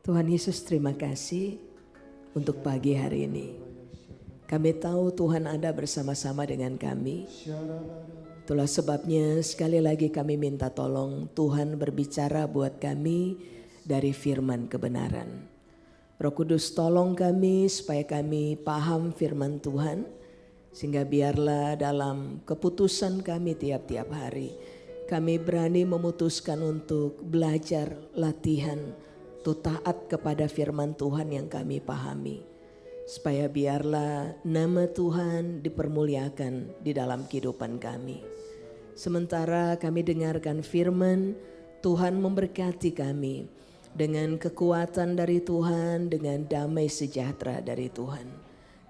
Tuhan Yesus, terima kasih untuk pagi hari ini. Kami tahu Tuhan ada bersama-sama dengan kami. Itulah sebabnya sekali lagi kami minta tolong Tuhan berbicara buat kami dari firman kebenaran. Roh Kudus tolong kami supaya kami paham firman Tuhan. Sehingga biarlah dalam keputusan kami tiap-tiap hari kami berani memutuskan untuk belajar latihan untuk taat kepada firman Tuhan yang kami pahami. Supaya biarlah nama Tuhan dipermuliakan di dalam kehidupan kami. Sementara kami dengarkan firman, Tuhan memberkati kami dengan kekuatan dari Tuhan, dengan damai sejahtera dari Tuhan.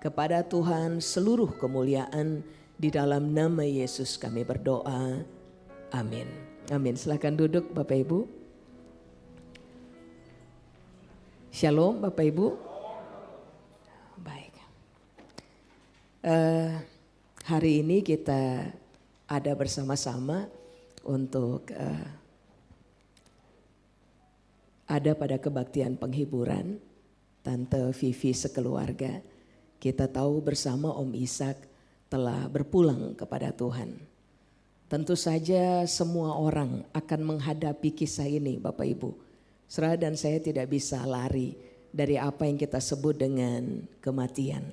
Kepada Tuhan seluruh kemuliaan di dalam nama Yesus kami berdoa. Amin. Amin. Silakan duduk Bapak Ibu. Shalom Bapak Ibu. Baik. Hari ini kita ada bersama-sama untuk ada pada kebaktian penghiburan Tante Vivi sekeluarga. Kita tahu bersama Om Ishak telah berpulang kepada Tuhan. Tentu saja semua orang akan menghadapi kisah ini Bapak Ibu. Saudara dan saya tidak bisa lari dari apa yang kita sebut dengan kematian.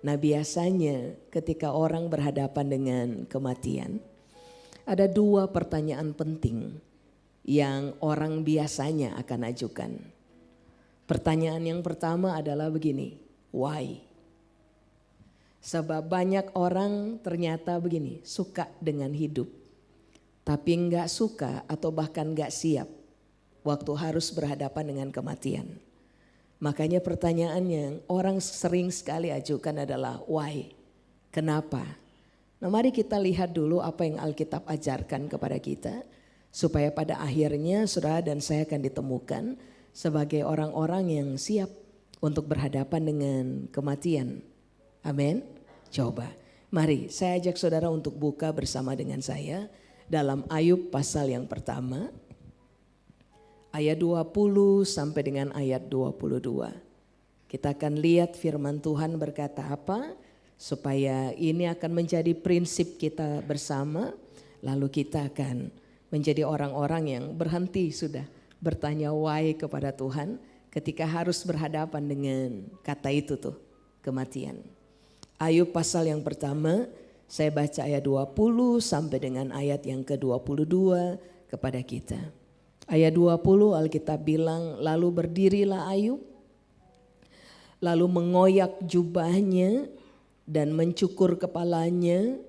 Nah biasanya ketika orang berhadapan dengan kematian, ada dua pertanyaan penting yang orang biasanya akan ajukan. Pertanyaan yang pertama adalah begini, why? Sebab banyak orang ternyata begini, suka dengan hidup. Tapi enggak suka atau bahkan enggak siap waktu harus berhadapan dengan kematian. Makanya pertanyaan yang orang sering sekali ajukan adalah why? Kenapa? Nah mari kita lihat dulu apa yang Alkitab ajarkan kepada kita. Supaya pada akhirnya saudara dan saya akan ditemukan sebagai orang-orang yang siap untuk berhadapan dengan kematian. Amin. Coba, mari saya ajak saudara untuk buka bersama dengan saya dalam Ayub pasal yang pertama. Ayat 20 sampai dengan ayat 22. Kita akan lihat firman Tuhan berkata apa. Supaya ini akan menjadi prinsip kita bersama. Lalu kita akan menjadi orang-orang yang berhenti sudah bertanya why kepada Tuhan. Ketika harus berhadapan dengan kata itu tuh, kematian. Ayub pasal yang pertama, saya baca ayat 20 sampai dengan ayat yang ke-22 kepada kita. Ayat 20 Alkitab bilang, lalu berdirilah Ayub, lalu mengoyak jubahnya dan mencukur kepalanya,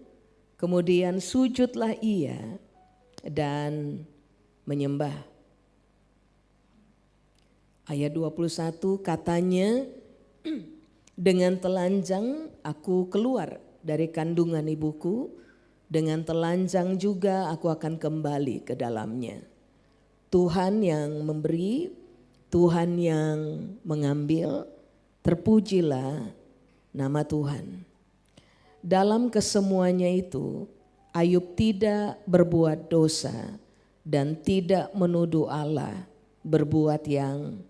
kemudian sujudlah ia dan menyembah. Ayat 21 katanya, dengan telanjang aku keluar dari kandungan ibuku, dengan telanjang juga aku akan kembali ke dalamnya. Tuhan yang memberi, Tuhan yang mengambil, terpujilah nama Tuhan. Dalam kesemuanya itu, Ayub tidak berbuat dosa dan tidak menuduh Allah berbuat yang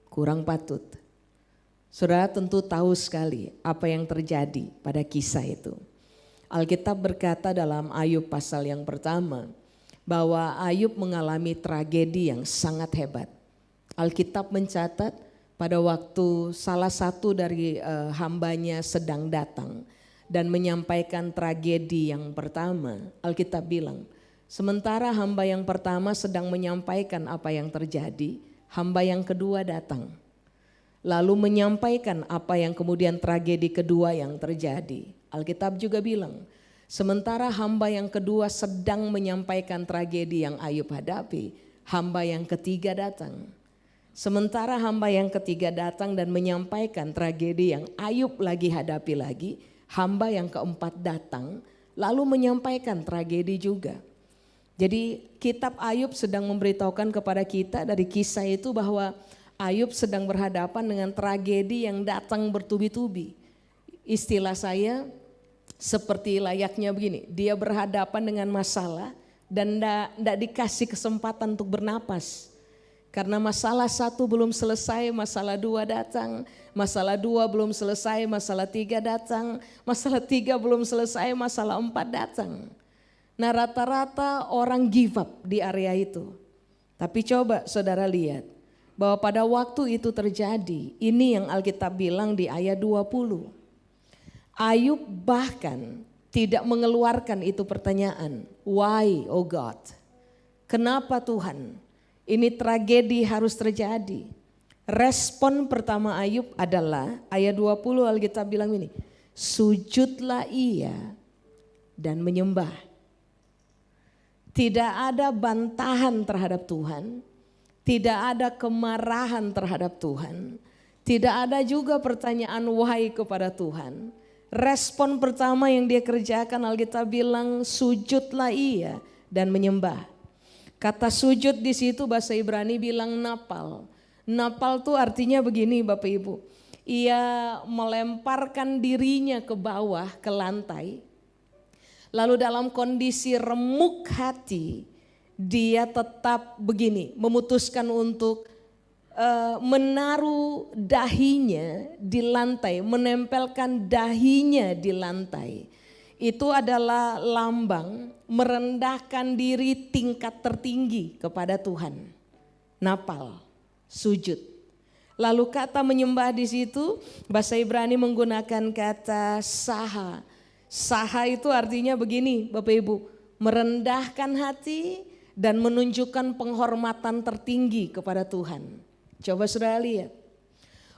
kurang patut. Saudara tentu tahu sekali apa yang terjadi pada kisah itu. Alkitab berkata dalam Ayub pasal yang pertama, bahwa Ayub mengalami tragedi yang sangat hebat. Alkitab mencatat pada waktu salah satu dari hambanya sedang datang dan menyampaikan tragedi yang pertama. Alkitab bilang, sementara hamba yang pertama sedang menyampaikan apa yang terjadi, hamba yang kedua datang. Lalu menyampaikan apa yang kemudian tragedi kedua yang terjadi. Alkitab juga bilang, sementara hamba yang kedua sedang menyampaikan tragedi yang Ayub hadapi, hamba yang ketiga datang. Sementara hamba yang ketiga datang dan menyampaikan tragedi yang Ayub lagi hadapi lagi, hamba yang keempat datang lalu menyampaikan tragedi juga. Jadi kitab Ayub sedang memberitahukan kepada kita dari kisah itu bahwa Ayub sedang berhadapan dengan tragedi yang datang bertubi-tubi. Istilah saya seperti layaknya begini, dia berhadapan dengan masalah dan tidak dikasih kesempatan untuk bernapas. Karena masalah satu belum selesai, masalah dua datang. Masalah dua belum selesai, masalah tiga datang. Masalah tiga belum selesai, masalah empat datang. Nah rata-rata orang give up di area itu. Tapi coba saudara lihat bahwa pada waktu itu terjadi, ini yang Alkitab bilang di ayat 20. Ayub bahkan tidak mengeluarkan itu pertanyaan, why oh God? Kenapa Tuhan? Ini tragedi harus terjadi. Respon pertama Ayub adalah ayat 20 Alkitab bilang ini, sujudlah ia dan menyembah. Tidak ada bantahan terhadap Tuhan, tidak ada kemarahan terhadap Tuhan, tidak ada juga pertanyaan wahai kepada Tuhan. Respon pertama yang dia kerjakan Alkitab bilang sujudlah ia dan menyembah. Kata sujud di situ bahasa Ibrani bilang napal. Napal tuh artinya begini Bapak Ibu. Ia melemparkan dirinya ke bawah ke lantai. Lalu dalam kondisi remuk hati dia tetap begini memutuskan untuk menaruh dahinya di lantai, menempelkan dahinya di lantai. Itu adalah lambang merendahkan diri tingkat tertinggi kepada Tuhan. Napal, sujud. Lalu kata menyembah di situ bahasa Ibrani menggunakan kata saha. Saha itu artinya begini Bapak Ibu, merendahkan hati dan menunjukkan penghormatan tertinggi kepada Tuhan. Coba saudara lihat,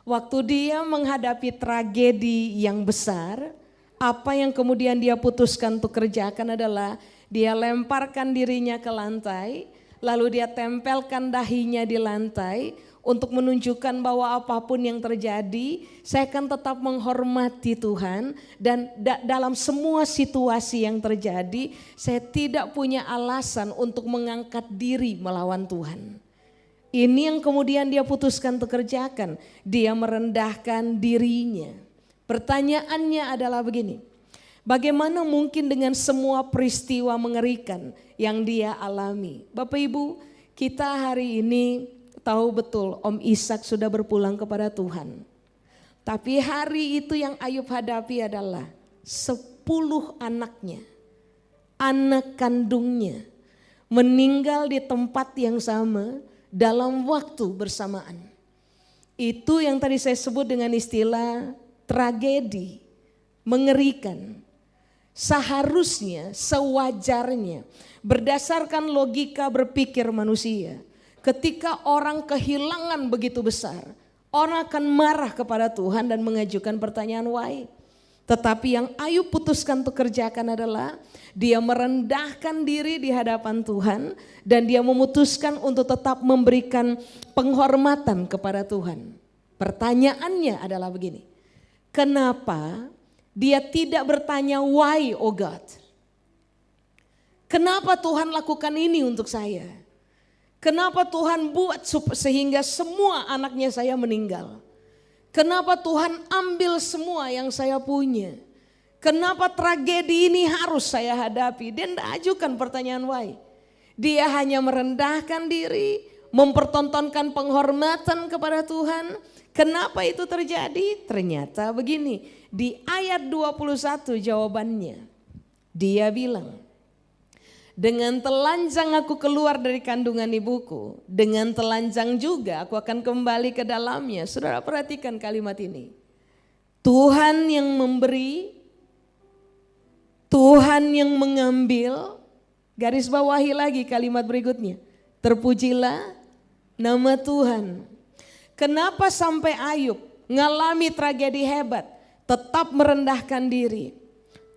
waktu dia menghadapi tragedi yang besar, apa yang kemudian dia putuskan untuk kerjakan adalah dia lemparkan dirinya ke lantai, lalu dia tempelkan dahinya di lantai untuk menunjukkan bahwa apapun yang terjadi, saya akan tetap menghormati Tuhan dan dalam semua situasi yang terjadi, saya tidak punya alasan untuk mengangkat diri melawan Tuhan. Ini yang kemudian dia putuskan untuk kerjakan, dia merendahkan dirinya. Pertanyaannya adalah begini, bagaimana mungkin dengan semua peristiwa mengerikan yang dia alami? Bapak Ibu, kita hari ini tahu betul Om Ishak sudah berpulang kepada Tuhan. Tapi hari itu yang Ayub hadapi adalah 10 anaknya, anak kandungnya meninggal di tempat yang sama dalam waktu bersamaan. Itu yang tadi saya sebut dengan istilah tragedi, mengerikan. Seharusnya, sewajarnya, berdasarkan logika berpikir manusia, ketika orang kehilangan begitu besar, orang akan marah kepada Tuhan dan mengajukan pertanyaan why. Tetapi yang Ayub putuskan untuk kerjakan adalah dia merendahkan diri di hadapan Tuhan dan dia memutuskan untuk tetap memberikan penghormatan kepada Tuhan. Pertanyaannya adalah begini, kenapa dia tidak bertanya why oh God? Kenapa Tuhan lakukan ini untuk saya? Kenapa Tuhan buat sehingga semua anaknya saya meninggal? Kenapa Tuhan ambil semua yang saya punya? Kenapa tragedi ini harus saya hadapi? Dia tidak ajukan pertanyaan why. Dia hanya merendahkan diri, mempertontonkan penghormatan kepada Tuhan. Kenapa itu terjadi? Ternyata begini, di ayat 21 jawabannya. Dia bilang, dengan telanjang aku keluar dari kandungan ibuku, dengan telanjang juga aku akan kembali ke dalamnya. Saudara perhatikan kalimat ini. Tuhan yang memberi, Tuhan yang mengambil, garis bawahi lagi kalimat berikutnya. Terpujilah nama Tuhan. Kenapa sampai Ayub ngalami tragedi hebat, tetap merendahkan diri,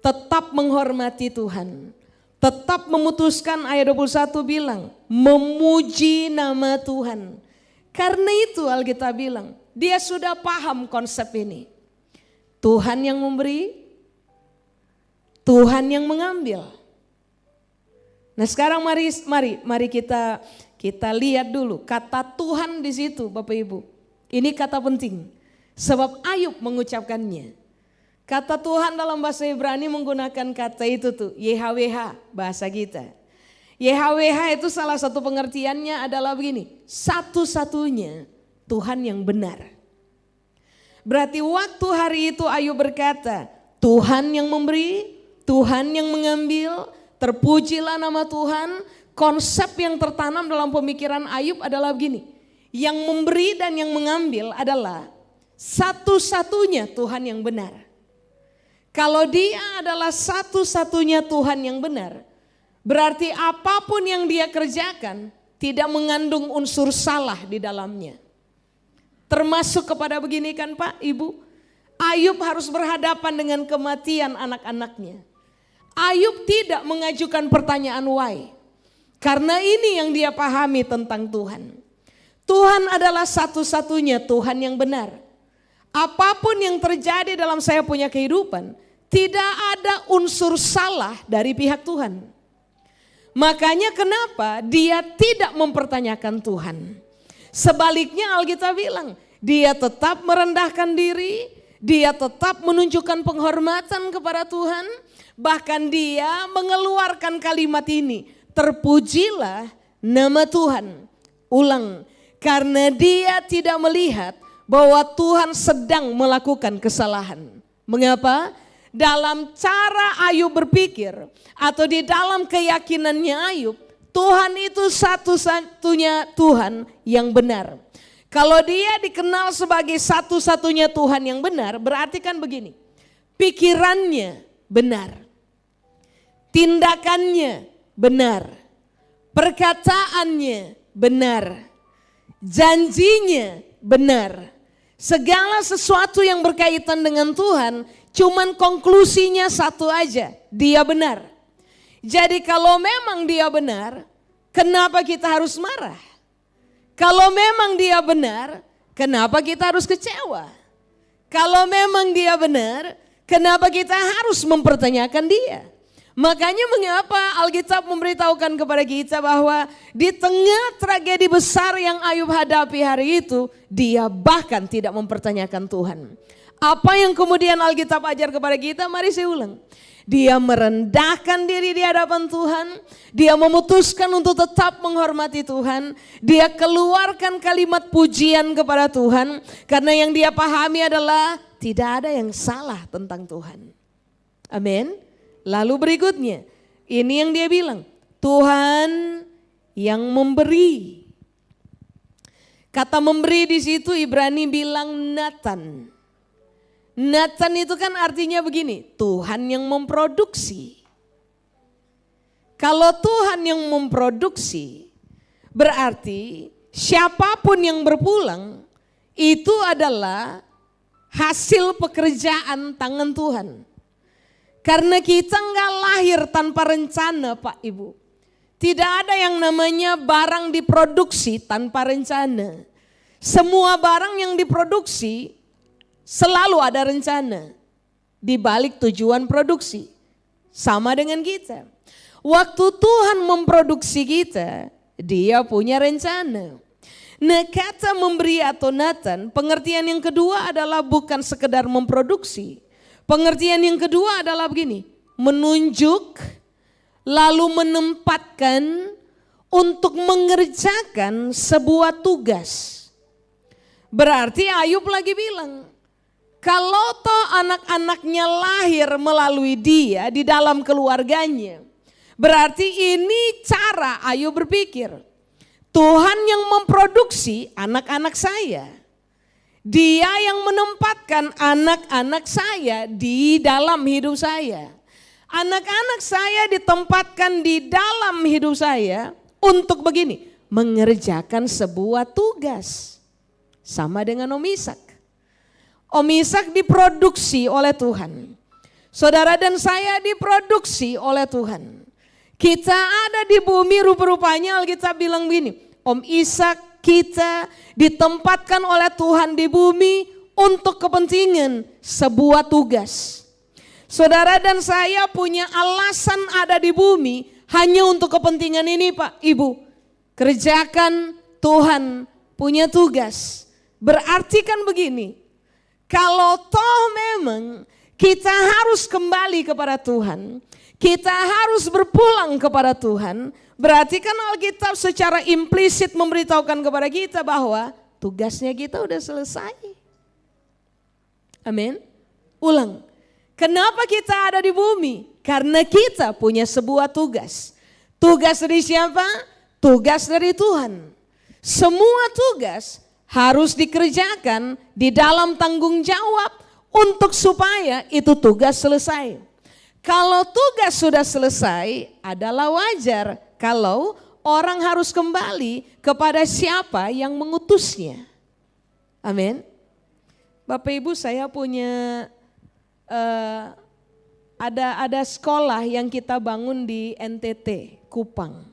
tetap menghormati Tuhan. Tetap memutuskan ayat 21 bilang memuji nama Tuhan. Karena itu Alkitab bilang dia sudah paham konsep ini. Tuhan yang memberi, Tuhan yang mengambil. Nah sekarang mari kita lihat dulu kata Tuhan di situ Bapak Ibu. Ini kata penting sebab Ayub mengucapkannya. Kata Tuhan dalam bahasa Ibrani menggunakan kata itu tuh, YHWH bahasa kita. YHWH itu salah satu pengertiannya adalah begini, satu-satunya Tuhan yang benar. Berarti waktu hari itu Ayub berkata, Tuhan yang memberi, Tuhan yang mengambil, terpujilah nama Tuhan. Konsep yang tertanam dalam pemikiran Ayub adalah begini, yang memberi dan yang mengambil adalah satu-satunya Tuhan yang benar. Kalau dia adalah satu-satunya Tuhan yang benar, berarti apapun yang dia kerjakan tidak mengandung unsur salah di dalamnya. Termasuk kepada begini kan Pak, Ibu, Ayub harus berhadapan dengan kematian anak-anaknya. Ayub tidak mengajukan pertanyaan why, karena ini yang dia pahami tentang Tuhan. Tuhan adalah satu-satunya Tuhan yang benar. Apapun yang terjadi dalam saya punya kehidupan, tidak ada unsur salah dari pihak Tuhan. Makanya kenapa dia tidak mempertanyakan Tuhan. Sebaliknya Alkitab bilang, dia tetap merendahkan diri, dia tetap menunjukkan penghormatan kepada Tuhan. Bahkan dia mengeluarkan kalimat ini, terpujilah nama Tuhan. Ulang, karena dia tidak melihat bahwa Tuhan sedang melakukan kesalahan. Mengapa? Dalam cara Ayub berpikir atau di dalam keyakinannya Ayub, Tuhan itu satu-satunya Tuhan yang benar. Kalau dia dikenal sebagai satu-satunya Tuhan yang benar, berarti kan begini, pikirannya benar, tindakannya benar, perkataannya benar, janjinya benar. Segala sesuatu yang berkaitan dengan Tuhan, cuman konklusinya satu aja, dia benar. Jadi kalau memang dia benar, kenapa kita harus marah? Kalau memang dia benar, kenapa kita harus kecewa? Kalau memang dia benar, kenapa kita harus mempertanyakan dia? Makanya mengapa Alkitab memberitahukan kepada kita bahwa di tengah tragedi besar yang Ayub hadapi hari itu, dia bahkan tidak mempertanyakan Tuhan. Apa yang kemudian Alkitab ajar kepada kita, mari saya ulang. Dia merendahkan diri di hadapan Tuhan, dia memutuskan untuk tetap menghormati Tuhan, dia keluarkan kalimat pujian kepada Tuhan, karena yang dia pahami adalah tidak ada yang salah tentang Tuhan. Amin. Lalu berikutnya, ini yang dia bilang, Tuhan yang memberi. Kata memberi di situ Ibrani bilang Nathan. Nathan itu kan artinya begini, Tuhan yang memproduksi. Kalau Tuhan yang memproduksi, berarti siapapun yang berpulang itu adalah hasil pekerjaan tangan Tuhan. Karena kita enggak lahir tanpa rencana Pak Ibu. Tidak ada yang namanya barang diproduksi tanpa rencana. Semua barang yang diproduksi selalu ada rencana di balik tujuan produksi. Sama dengan kita. Waktu Tuhan memproduksi kita, dia punya rencana. Nah kata memberi atau Nathan, pengertian yang kedua adalah bukan sekedar memproduksi. Pengertian yang kedua adalah begini, menunjuk lalu menempatkan untuk mengerjakan sebuah tugas. Berarti Ayub lagi bilang, kalau toh anak-anaknya lahir melalui dia di dalam keluarganya, berarti ini cara Ayub berpikir. Tuhan yang memproduksi anak-anak saya. Dia yang menempatkan anak-anak saya di dalam hidup saya. Anak-anak saya ditempatkan di dalam hidup saya untuk begini, mengerjakan sebuah tugas. Sama dengan Om Ishak. Om Ishak diproduksi oleh Tuhan. Saudara dan saya diproduksi oleh Tuhan. Kita ada di bumi rupa-rupanya Alkitab bilang begini, Om Ishak kita ditempatkan oleh Tuhan di bumi untuk kepentingan sebuah tugas. Saudara dan saya punya alasan ada di bumi hanya untuk kepentingan ini Pak, Ibu. Kerjakan, Tuhan punya tugas. Berarti kan begini, kalau toh memang kita harus kembali kepada Tuhan, kita harus berpulang kepada Tuhan, Berarti kan Alkitab secara implisit memberitahukan kepada kita bahwa tugasnya kita udah selesai. Amin. Ulang. Kenapa kita ada di bumi? Karena kita punya sebuah tugas. Tugas dari siapa? Tugas dari Tuhan. Semua tugas harus dikerjakan di dalam tanggung jawab untuk supaya itu tugas selesai. Kalau tugas sudah selesai, adalah wajar kalau orang harus kembali kepada siapa yang mengutusnya. Amin. Bapak Ibu, saya punya ada sekolah yang kita bangun di NTT, Kupang.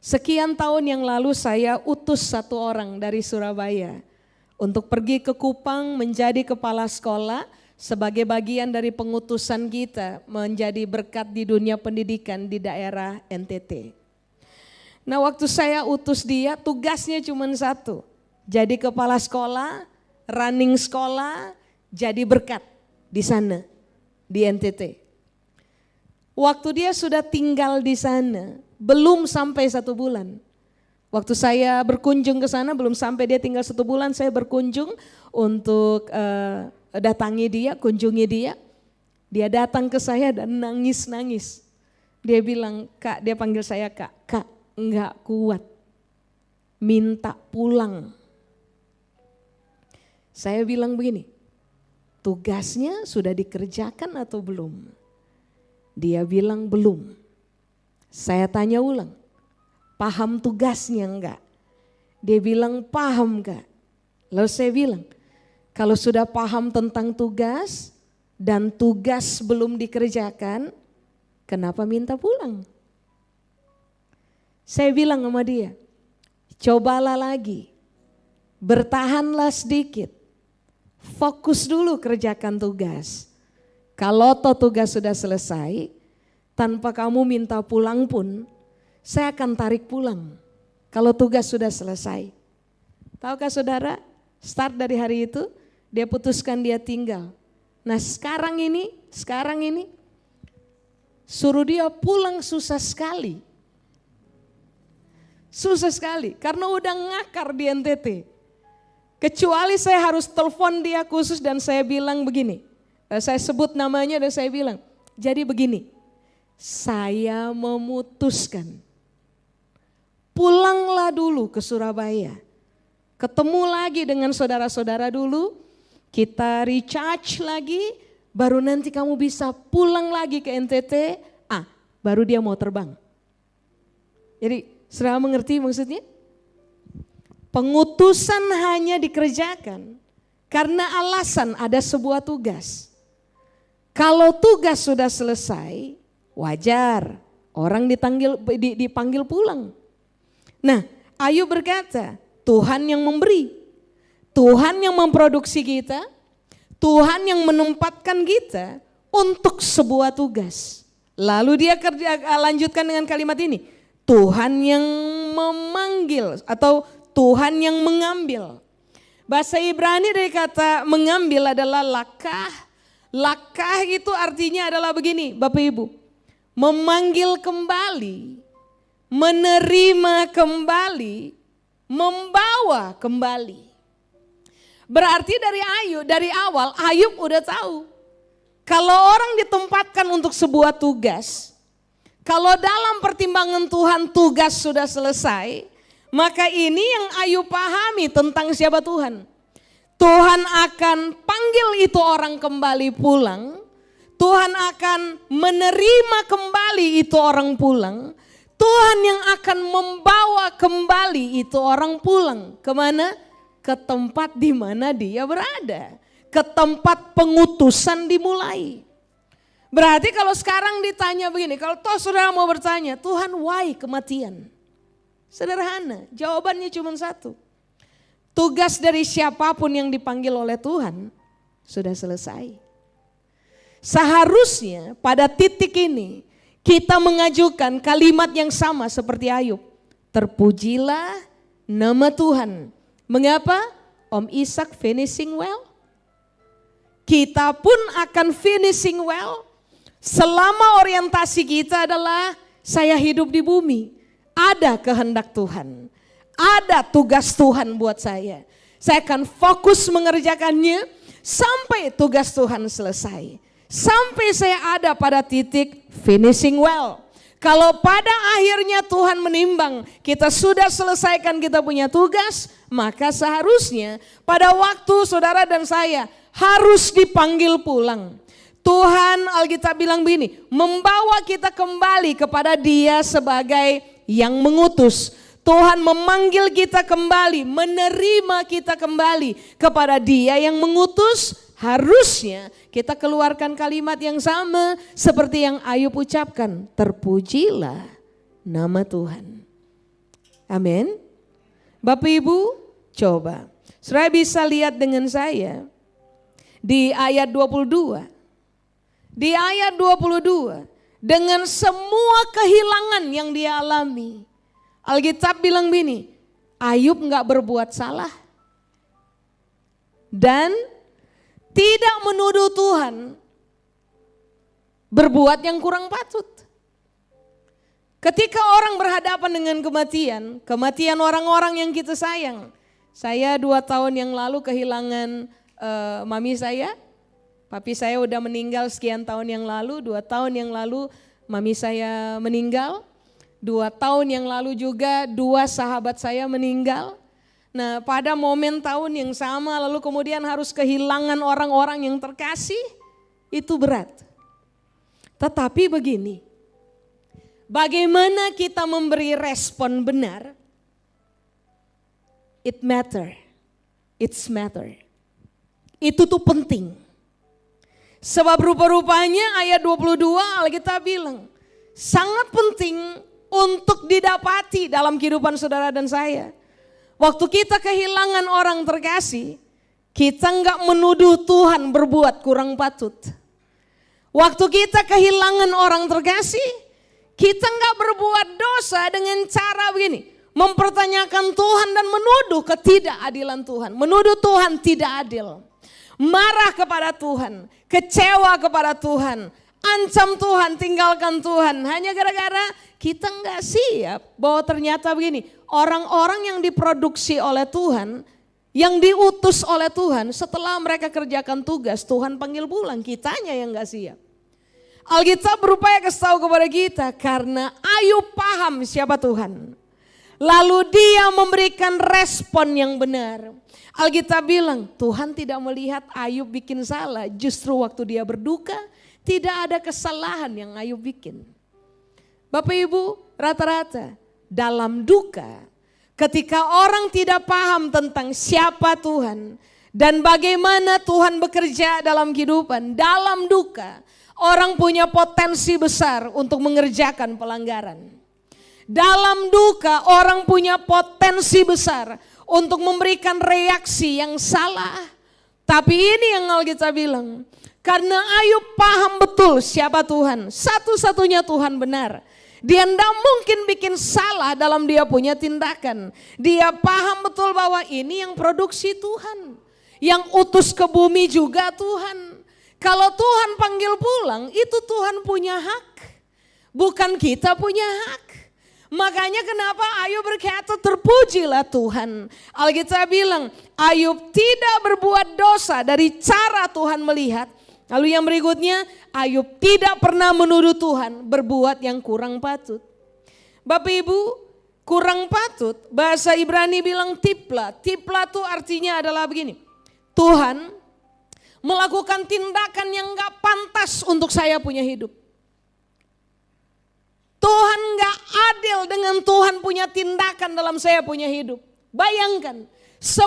Sekian tahun yang lalu saya utus satu orang dari Surabaya untuk pergi ke Kupang menjadi kepala sekolah sebagai bagian dari pengutusan kita menjadi berkat di dunia pendidikan di daerah NTT. Nah, waktu saya utus dia, tugasnya cuma satu, jadi kepala sekolah, running sekolah, jadi berkat di sana, di NTT. Waktu dia sudah tinggal di sana, belum sampai 1 bulan. Waktu saya berkunjung ke sana, belum sampai dia tinggal 1 bulan, saya berkunjung untuk datangi dia, kunjungi dia. Dia datang ke saya dan nangis-nangis. Dia bilang, Kak, dia panggil saya Kak, Kak, enggak kuat, minta pulang. Saya bilang begini, tugasnya sudah dikerjakan atau belum? Dia bilang belum. Saya tanya ulang, paham tugasnya enggak? Dia bilang paham Kak. Lalu saya bilang, kalau sudah paham tentang tugas dan tugas belum dikerjakan, kenapa minta pulang? Saya bilang sama dia, cobalah lagi, bertahanlah sedikit, fokus dulu kerjakan tugas. Kalau toh tugas sudah selesai, tanpa kamu minta pulang pun, saya akan tarik pulang. Kalau tugas sudah selesai. Tahukah saudara, start dari hari itu, dia putuskan dia tinggal. Nah sekarang ini, suruh dia pulang susah sekali. Susah sekali, karena udah ngakar di NTT. Kecuali saya harus telepon dia khusus dan saya bilang begini. Saya sebut namanya dan saya bilang, jadi begini, saya memutuskan. Pulanglah dulu ke Surabaya. Ketemu lagi dengan saudara-saudara dulu. Kita recharge lagi, baru nanti kamu bisa pulang lagi ke NTT, baru dia mau terbang. Jadi saudara mengerti maksudnya? Pengutusan hanya dikerjakan karena alasan ada sebuah tugas. Kalau tugas sudah selesai, wajar orang dipanggil pulang. Nah, Ayub berkata, Tuhan yang memberi. Tuhan yang memproduksi kita, Tuhan yang menempatkan kita untuk sebuah tugas. Lalu dia lanjutkan dengan kalimat ini, Tuhan yang memanggil atau Tuhan yang mengambil. Bahasa Ibrani dari kata mengambil adalah lakah. Lakah itu artinya adalah begini Bapak Ibu, memanggil kembali, menerima kembali, membawa kembali. Berarti dari awal Ayub udah tahu. Kalau orang ditempatkan untuk sebuah tugas, kalau dalam pertimbangan Tuhan tugas sudah selesai, maka ini yang Ayub pahami tentang siapa Tuhan. Tuhan akan panggil itu orang kembali pulang. Tuhan akan menerima kembali itu orang pulang. Tuhan yang akan membawa kembali itu orang pulang. Kemana? Ke tempat di mana dia berada. Ke tempat pengutusan dimulai. Berarti kalau sekarang ditanya begini, kalau toh saudara mau bertanya, Tuhan why kematian? Sederhana, jawabannya cuma satu. Tugas dari siapapun yang dipanggil oleh Tuhan sudah selesai. Seharusnya pada titik ini kita mengajukan kalimat yang sama seperti Ayub. Terpujilah nama Tuhan. Mengapa? Om Ishak finishing well. Kita pun akan finishing well selama orientasi kita adalah saya hidup di bumi, ada kehendak Tuhan. Ada tugas Tuhan buat saya. Saya akan fokus mengerjakannya sampai tugas Tuhan selesai. Sampai saya ada pada titik finishing well. Kalau pada akhirnya Tuhan menimbang kita sudah selesaikan kita punya tugas, maka seharusnya pada waktu saudara dan saya harus dipanggil pulang. Tuhan, Alkitab bilang begini, membawa kita kembali kepada Dia sebagai yang mengutus. Tuhan memanggil kita kembali, menerima kita kembali kepada Dia yang mengutus. Harusnya kita keluarkan kalimat yang sama seperti yang Ayub ucapkan. Terpujilah nama Tuhan. Amin. Bapak Ibu, coba. Saudara bisa lihat dengan saya di ayat 22. Di ayat 22, dengan semua kehilangan yang dia alami. Alkitab bilang begini, Ayub gak berbuat salah. Dan tidak menuduh Tuhan berbuat yang kurang patut. Ketika orang berhadapan dengan kematian orang-orang yang kita sayang. Saya 2 tahun yang lalu kehilangan mami saya. Papi saya udah meninggal sekian tahun yang lalu, 2 tahun yang lalu mami saya meninggal. 2 tahun yang lalu juga 2 sahabat saya meninggal. Nah, pada momen tahun yang sama lalu kemudian harus kehilangan orang-orang yang terkasih, itu berat. Tetapi begini, bagaimana kita memberi respon benar? It matter. It's matter. Itu tuh penting. Sebab rupa-rupanya ayat 22 Alkitab bilang, sangat penting untuk didapati dalam kehidupan saudara dan saya. Waktu kita kehilangan orang terkasih, kita enggak menuduh Tuhan berbuat kurang patut. Waktu kita kehilangan orang terkasih, kita enggak berbuat dosa dengan cara begini. Mempertanyakan Tuhan dan menuduh ketidakadilan Tuhan. Menuduh Tuhan tidak adil. Marah kepada Tuhan, kecewa kepada Tuhan, ancam Tuhan, tinggalkan Tuhan. Hanya gara-gara kita enggak siap bahwa ternyata begini, orang-orang yang diproduksi oleh Tuhan, yang diutus oleh Tuhan, setelah mereka kerjakan tugas, Tuhan panggil pulang, kitanya yang enggak siap. Alkitab berupaya kasih tahu kepada kita, karena Ayub paham siapa Tuhan. Lalu dia memberikan respon yang benar. Alkitab bilang, Tuhan tidak melihat Ayub bikin salah, justru waktu dia berduka, tidak ada kesalahan yang Ayub bikin. Bapak Ibu, rata-rata dalam duka, ketika orang tidak paham tentang siapa Tuhan dan bagaimana Tuhan bekerja dalam kehidupan, dalam duka, orang punya potensi besar untuk mengerjakan pelanggaran. Dalam duka, orang punya potensi besar untuk memberikan reaksi yang salah. Tapi ini yang Alkitab bilang, karena Ayub paham betul siapa Tuhan, satu-satunya Tuhan benar. Dia tidak mungkin bikin salah dalam dia punya tindakan. Dia paham betul bahwa ini yang produksi Tuhan. Yang utus ke bumi juga Tuhan. Kalau Tuhan panggil pulang, itu Tuhan punya hak. Bukan kita punya hak. Makanya kenapa Ayub berkata terpujilah Tuhan. Alkitab bilang Ayub tidak berbuat dosa dari cara Tuhan melihat. Lalu yang berikutnya, Ayub tidak pernah menuduh Tuhan berbuat yang kurang patut. Bapak Ibu, kurang patut, bahasa Ibrani bilang tipla. Tipla itu artinya adalah begini, Tuhan melakukan tindakan yang gak pantas untuk saya punya hidup. Tuhan gak adil dengan Tuhan punya tindakan dalam saya punya hidup. Bayangkan, 10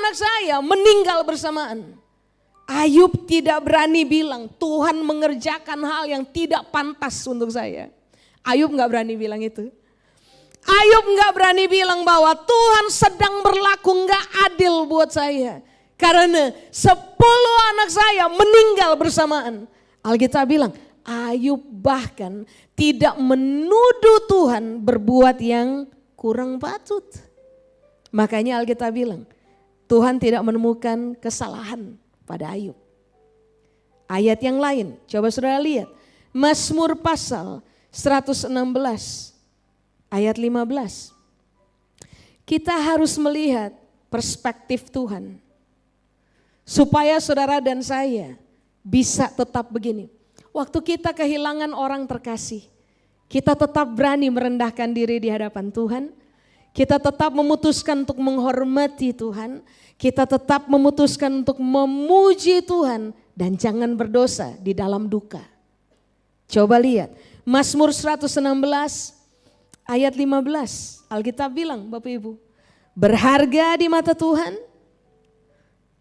anak saya meninggal bersamaan. Ayub tidak berani bilang Tuhan mengerjakan hal yang tidak pantas untuk saya. Ayub gak berani bilang itu. Ayub gak berani bilang bahwa Tuhan sedang berlaku gak adil buat saya. Karena 10 anak saya meninggal bersamaan. Alkitab bilang Ayub bahkan tidak menuduh Tuhan berbuat yang kurang patut. Makanya Alkitab bilang Tuhan tidak menemukan kesalahan pada Ayub. Ayat yang lain, coba saudara lihat. Mazmur pasal 116 ayat 15. Kita harus melihat perspektif Tuhan. Supaya saudara dan saya bisa tetap begini. Waktu kita kehilangan orang terkasih, kita tetap berani merendahkan diri di hadapan Tuhan. Kita tetap memutuskan untuk menghormati Tuhan. Kita tetap memutuskan untuk memuji Tuhan dan jangan berdosa di dalam duka. Coba lihat, Mazmur 116 ayat 15. Alkitab bilang, Bapak Ibu, berharga di mata Tuhan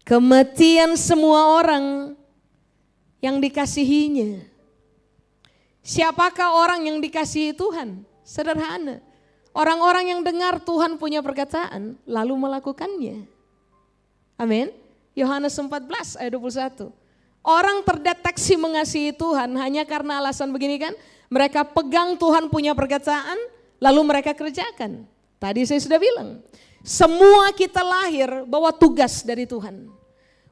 kematian semua orang yang dikasihinya. Siapakah orang yang dikasihi Tuhan? Sederhana. Orang-orang yang dengar Tuhan punya perkataan lalu melakukannya. Amin. Yohanes 14 ayat 21. Orang terdeteksi mengasihi Tuhan hanya karena alasan begini kan. Mereka pegang Tuhan punya perkataan lalu mereka kerjakan. Tadi saya sudah bilang. Semua kita lahir bawa tugas dari Tuhan.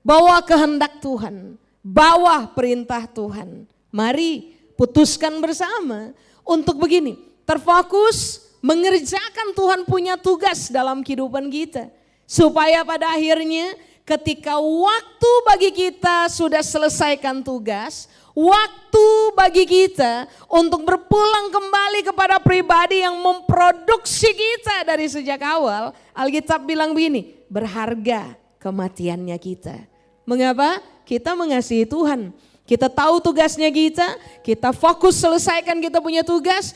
Bawa kehendak Tuhan. Bawa perintah Tuhan. Mari putuskan bersama untuk begini. Terfokus mengerjakan Tuhan punya tugas dalam kehidupan kita. Supaya pada akhirnya ketika waktu bagi kita sudah selesaikan tugas, waktu bagi kita untuk berpulang kembali kepada pribadi yang memproduksi kita dari sejak awal, Alkitab bilang begini, berharga kematiannya kita. Mengapa? Kita mengasihi Tuhan. Kita tahu tugasnya kita fokus selesaikan kita punya tugas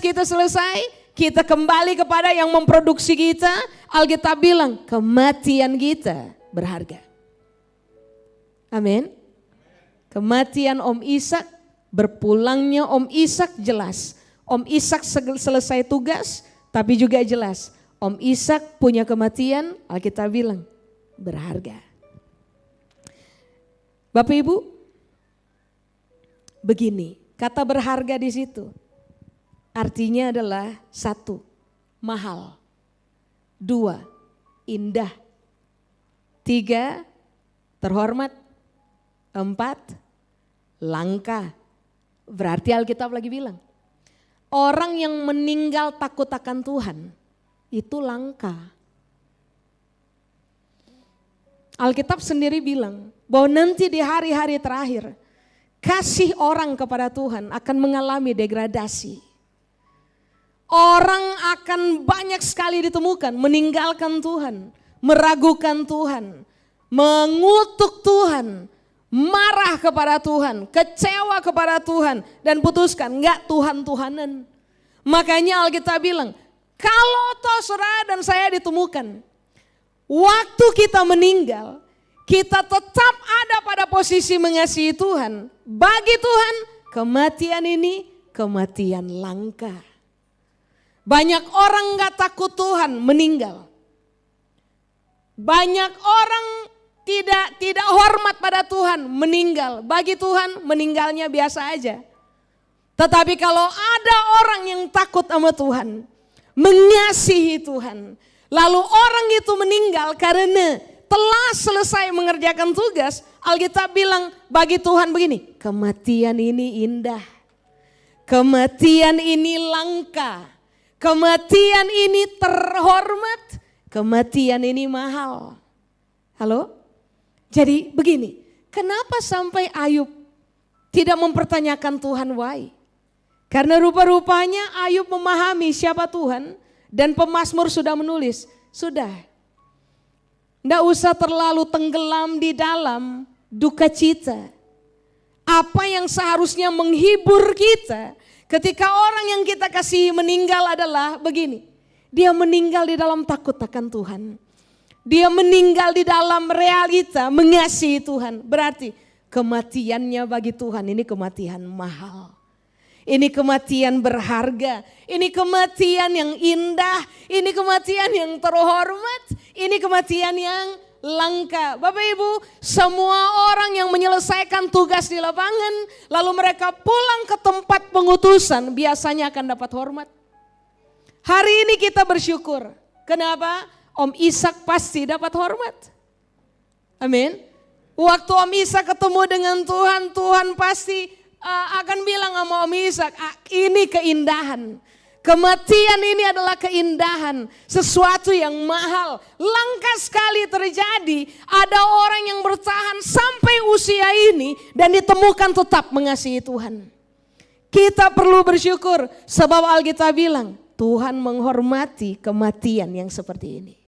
kita selesai, kita kembali kepada yang memproduksi kita. Alkitab bilang kematian kita berharga. Amin. Kematian Om Ishak, berpulangnya Om Ishak jelas. Om Ishak selesai tugas, tapi juga jelas. Om Ishak punya kematian, Alkitab bilang berharga. Bapak Ibu, begini, kata berharga di situ artinya adalah 1, mahal. 2, indah. 3, terhormat. 4, langka. Berarti Alkitab lagi bilang, orang yang meninggal takut akan Tuhan itu langka. Alkitab sendiri bilang bahwa nanti di hari-hari terakhir kasih orang kepada Tuhan akan mengalami degradasi. Orang akan banyak sekali ditemukan meninggalkan Tuhan, meragukan Tuhan, mengutuk Tuhan, marah kepada Tuhan, kecewa kepada Tuhan dan putuskan enggak Tuhan-Tuhanan. Makanya Alkitab bilang, kalau toh saudara dan saya ditemukan, waktu kita meninggal, kita tetap ada pada posisi mengasihi Tuhan. Bagi Tuhan, kematian ini kematian langka. Banyak orang gak takut Tuhan meninggal. Banyak orang tidak hormat pada Tuhan meninggal. Bagi Tuhan meninggalnya biasa aja. Tetapi kalau ada orang yang takut sama Tuhan, mengasihi Tuhan, lalu orang itu meninggal karena telah selesai mengerjakan tugas, Alkitab bilang bagi Tuhan begini, kematian ini indah, kematian ini langka, kematian ini terhormat, kematian ini mahal. Halo? Jadi begini, kenapa sampai Ayub tidak mempertanyakan Tuhan why? Karena rupa-rupanya Ayub memahami siapa Tuhan dan pemazmur sudah menulis, sudah. Nggak usah terlalu tenggelam di dalam duka cita. Apa yang seharusnya menghibur kita ketika orang yang kita kasihi meninggal adalah begini. Dia meninggal di dalam takut akan Tuhan. Dia meninggal di dalam realita mengasihi Tuhan. Berarti kematiannya bagi Tuhan ini kematian mahal. Ini kematian berharga, ini kematian yang indah, ini kematian yang terhormat, ini kematian yang langka. Bapak Ibu, semua orang yang menyelesaikan tugas di lapangan, lalu mereka pulang ke tempat pengutusan, biasanya akan dapat hormat. Hari ini kita bersyukur, kenapa? Om Ishak pasti dapat hormat. Amin. Waktu Om Ishak ketemu dengan Tuhan, Tuhan pasti akan bilang sama Om Ishak, ini keindahan. Kematian ini adalah keindahan, sesuatu yang mahal. Langka sekali terjadi, ada orang yang bertahan sampai usia ini dan ditemukan tetap mengasihi Tuhan. Kita perlu bersyukur sebab Alkitab bilang, Tuhan menghormati kematian yang seperti ini.